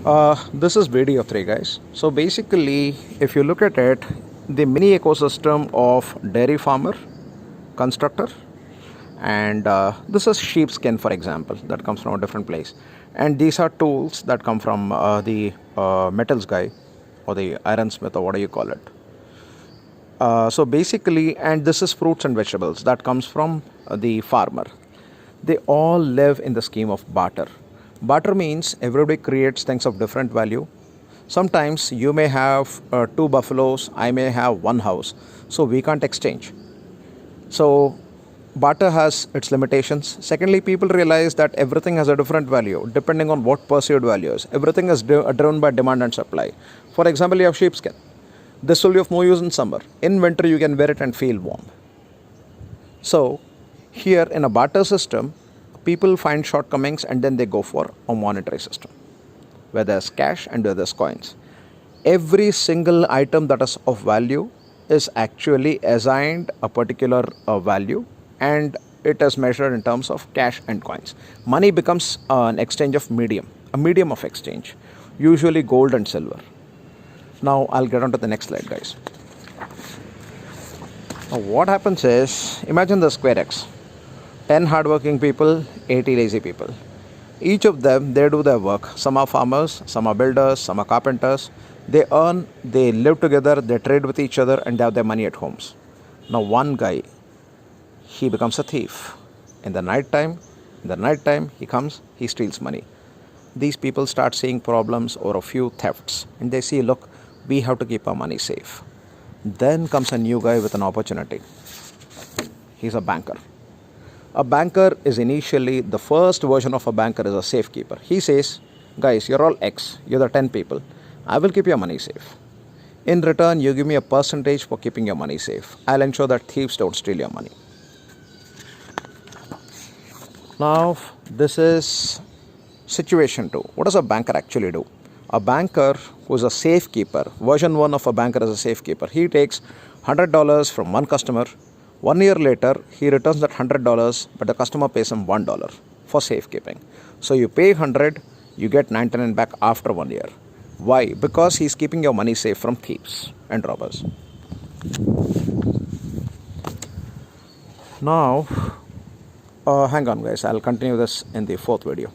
This is video 3, guys. So basically, if you look at it, the mini ecosystem of dairy farmer, constructor, and this is sheepskin, for example, that comes from a different place. And these are tools that come from the metals guy or the ironsmith or what do you call it. So basically, and this is fruits and vegetables that comes from the farmer. They all live in the scheme of barter. Barter means everybody creates things of different value. Sometimes you may have two buffaloes, I may have one house, so we can't exchange. So barter has its limitations. Secondly, people realize that everything has a different value depending on what perceived value is. Everything is driven by demand and supply. For example, you have sheepskin. This will be of more use in summer. In winter, you can wear it and feel warm. So here in a barter system, people find shortcomings and then they go for a monetary system where there's cash and where there's coins. Every single item that is of value is actually assigned a particular value and it is measured in terms of cash and coins. Money becomes an exchange of medium, a medium of exchange, usually gold and silver. Now I'll get on to the next slide, guys. Now what happens is, imagine the square X. 10 hardworking people, 80 lazy people. Each of them, they do their work. Some are farmers, some are builders, some are carpenters. They earn, they live together, they trade with each other and they have their money at homes. Now one guy, he becomes a thief. In the night time, he comes, he steals money. These people start seeing problems or a few thefts and they see, look, we have to keep our money safe. Then comes a new guy with an opportunity. He's a banker. A banker is initially, the first version of a banker is a safekeeper. He says, guys, you're all X, you're the 10 people. I will keep your money safe. In return, you give me a percentage for keeping your money safe. I'll ensure that thieves don't steal your money. Now, this is situation 2. What does a banker actually do? A banker who is a safekeeper, version 1 of a banker is a safekeeper. He takes $100 from one customer. 1 year later, he returns that $100, but the customer pays him $1 for safekeeping. So you pay 100, you get 99 back after 1 year. Why? Because he's keeping your money safe from thieves and robbers. Now, hang on guys, I'll continue this in the 4th video.